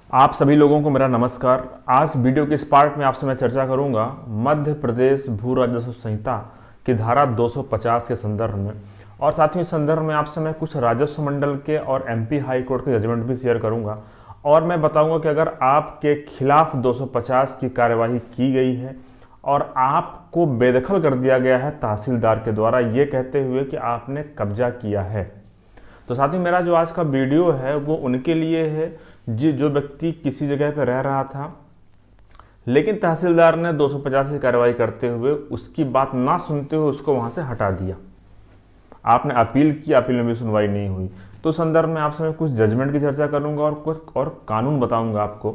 आप सभी लोगों को मेरा नमस्कार। आज वीडियो के इस पार्ट में आपसे मैं चर्चा करूंगा मध्य प्रदेश भू राजस्व संहिता की धारा 250 के संदर्भ में, और साथ ही इस संदर्भ में आपसे मैं कुछ राजस्व मंडल के और एमपी हाई कोर्ट के जजमेंट भी शेयर करूंगा। और मैं बताऊंगा कि अगर आपके खिलाफ 250 की कार्यवाही की गई है और आपको बेदखल कर दिया गया है तहसीलदार के द्वारा, ये कहते हुए कि आपने कब्जा किया है, तो साथ ही मेरा जो आज का वीडियो है वो उनके लिए है जो व्यक्ति किसी जगह पर रह रहा था, लेकिन तहसीलदार ने 250 की कार्रवाई करते हुए उसकी बात ना सुनते हुए उसको वहां से हटा दिया। आपने अपील की, अपील में भी सुनवाई नहीं हुई। तो संदर्भ में आपसे मैं कुछ जजमेंट की चर्चा करूंगा और कुछ और कानून बताऊंगा आपको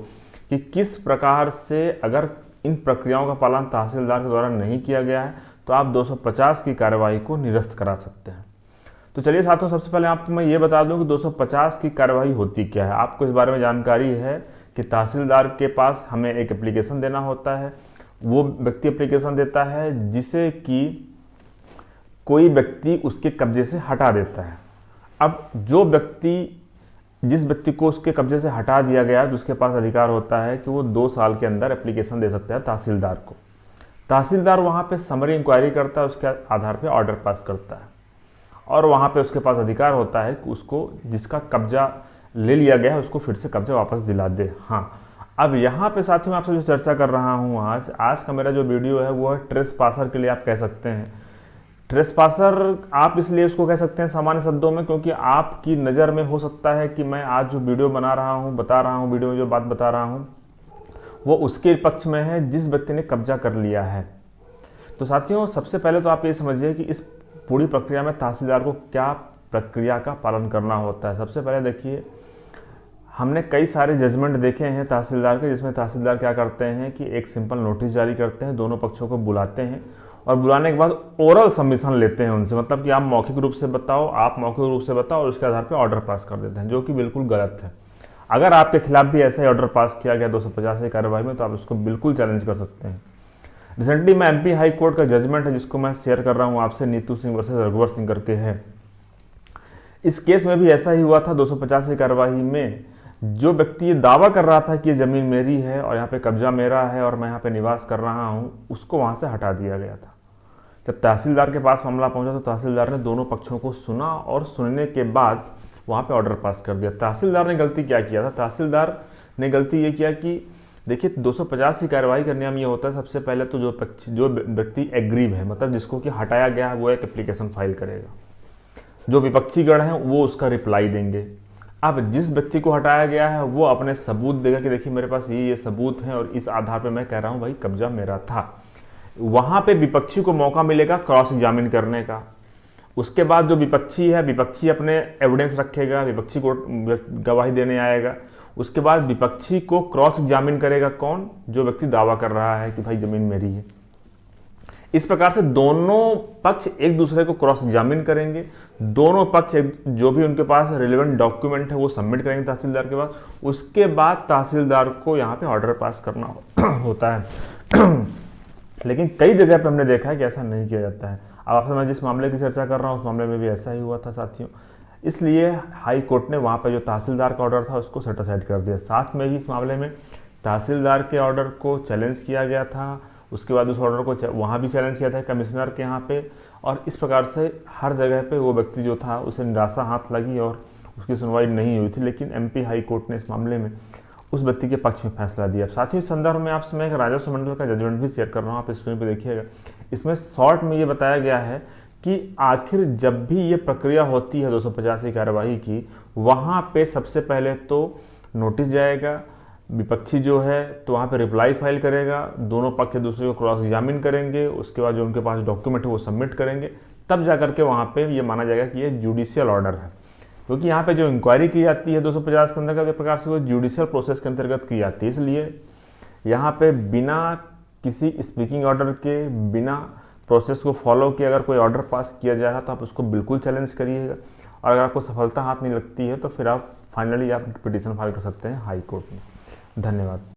कि किस प्रकार से अगर इन प्रक्रियाओं का पालन तहसीलदार के द्वारा नहीं किया गया है तो आप 250 की कार्रवाई को निरस्त करा सकते हैं। तो चलिए साथियों, सबसे पहले आपको मैं ये बता दूं कि 250 की कार्रवाई होती क्या है। आपको इस बारे में जानकारी है कि तहसीलदार के पास हमें एक एप्लीकेशन देना होता है। वो व्यक्ति एप्लीकेशन देता है जिसे कि कोई व्यक्ति उसके कब्जे से हटा देता है। अब जिस व्यक्ति को उसके कब्जे से हटा दिया गया है, उसके पास अधिकार होता है कि वो 2 साल के अंदर एप्लीकेशन दे सकता है तहसीलदार को। तहसीलदार वहाँ पे समरी इंक्वायरी करता है, उसके आधार पे ऑर्डर पास करता है और वहाँ पे उसके पास अधिकार होता है कि उसको जिसका कब्जा ले लिया गया है उसको फिर से कब्जा वापस दिला दे। हाँ, अब यहाँ पे साथियों आपसे जो चर्चा कर रहा हूँ आज का मेरा जो वीडियो है वो है ट्रेसपासर के लिए आप कह सकते हैं। ट्रेसपासर आप इसलिए उसको कह सकते हैं सामान्य शब्दों में क्योंकि आपकी नज़र में हो सकता है कि मैं आज जो वीडियो बना रहा हूँ, बता रहा हूँ, वीडियो में जो बात बता रहा हूँ वो उसके पक्ष में है जिस व्यक्ति ने कब्जा कर लिया है। तो साथियों, सबसे पहले तो आप ये समझिए कि इस पूरी प्रक्रिया में तहसीलदार को क्या प्रक्रिया का पालन करना होता है। सबसे पहले देखिए, हमने कई सारे जजमेंट देखे हैं तहसीलदार के, जिसमें तहसीलदार क्या करते हैं कि एक सिंपल नोटिस जारी करते हैं, दोनों पक्षों को बुलाते हैं और बुलाने के बाद ओरल सबमिशन लेते हैं उनसे, मतलब कि आप मौखिक रूप से बताओ, और उसके आधार पर ऑर्डर पास कर देते हैं, जो कि बिल्कुल गलत है। अगर आपके खिलाफ भी ऐसा ही ऑर्डर पास किया गया 250 की कार्रवाई में तो आप उसको बिल्कुल चैलेंज कर सकते हैं। रिसेंटली में एमपी हाई कोर्ट का जजमेंट है जिसको मैं शेयर कर रहा हूं आपसे, नीतू सिंह वर्सेस रघुवर सिंह करके है। इस केस में भी ऐसा ही हुआ था। 250 की कार्रवाई में जो व्यक्ति ये दावा कर रहा था कि ये जमीन मेरी है और यहाँ पे कब्जा मेरा है और मैं यहाँ पे निवास कर रहा हूँ, उसको वहाँ से हटा दिया गया था। जब तहसीलदार के पास मामला पहुंचा तो तहसीलदार ने दोनों पक्षों को सुना और सुनने के बाद वहाँ पे ऑर्डर पास कर दिया। तहसीलदार ने गलती क्या किया था? तहसीलदार ने गलती ये किया कि देखिए 250 की कार्रवाई का नियम ये होता है, सबसे पहले तो जो व्यक्ति एग्रीव है, मतलब जिसको कि हटाया गया है, वो एक एप्लीकेशन फाइल करेगा। जो विपक्षी गण है वो उसका रिप्लाई देंगे। अब जिस व्यक्ति को हटाया गया है वो अपने सबूत देगा कि देखिए मेरे पास ये सबूत हैं और इस आधार पर मैं कह रहा हूँ भाई कब्जा मेरा था। वहाँ पे विपक्षी को मौका मिलेगा क्रॉस एग्जामिन करने का। उसके बाद जो विपक्षी अपने एविडेंस रखेगा, विपक्षी को गवाही देने आएगा। उसके बाद विपक्षी को क्रॉस एग्जामिन करेगा कौन? जो व्यक्ति दावा कर रहा है कि भाई जमीन मेरी है। इस प्रकार से दोनों पक्ष एक दूसरे को क्रॉस एग्जामिन करेंगे। दोनों पक्ष जो भी उनके पास रिलेवेंट डॉक्यूमेंट है वो सबमिट करेंगे तहसीलदार के पास। उसके बाद तहसीलदार को यहाँ पे ऑर्डर पास करना होता है। लेकिन कई जगह पे हमने देखा है कि ऐसा नहीं किया जाता है। अब आपसे मैं जिस मामले की चर्चा कर रहा हूँ उस मामले में भी ऐसा ही हुआ था साथियों। इसलिए हाई कोर्ट ने वहाँ पर जो तहसीलदार का ऑर्डर था उसको सेट असाइड कर दिया। साथ में ही इस मामले में तहसीलदार के ऑर्डर को चैलेंज किया गया था। उसके बाद उस ऑर्डर को वहाँ भी चैलेंज किया था कमिश्नर के यहाँ पे, और इस प्रकार से हर जगह पे वो व्यक्ति जो था उसे निराशा हाथ लगी और उसकी सुनवाई नहीं हुई थी। लेकिन एमपी हाई कोर्ट ने इस मामले में उस व्यक्ति के पक्ष में फैसला दिया। साथियों, इस संदर्भ में आपसे मैं एक राजस्व मंडल का जजमेंट भी शेयर कर रहा हूँ, आप स्क्रीन पर देखिएगा। इसमें शॉर्ट में ये बताया गया है कि आखिर जब भी ये प्रक्रिया होती है 250 की कार्यवाही की, वहाँ पे सबसे पहले तो नोटिस जाएगा, विपक्षी जो है तो वहाँ पे रिप्लाई फाइल करेगा, दोनों पक्ष एक दूसरे को क्रॉस एग्जामिन करेंगे, उसके बाद जो उनके पास डॉक्यूमेंट है वो सबमिट करेंगे, तब जा करके वहाँ पे ये माना जाएगा कि ये जुडिशियल ऑर्डर है। क्योंकि यहाँ पे जो इंक्वायरी की जाती है 250 के अंतर्गत, एक प्रकार से वो जुडिशियल प्रोसेस के अंतर्गत की जाती है। इसलिए यहाँ पे बिना किसी स्पीकिंग ऑर्डर के, बिना प्रोसेस को फॉलो किए अगर कोई ऑर्डर पास किया जा रहा है तो आप उसको बिल्कुल चैलेंज करिएगा। और अगर आपको सफलता हाथ नहीं लगती है तो फिर आप फाइनली आप पिटीशन फाइल कर सकते हैं हाई कोर्ट में। धन्यवाद।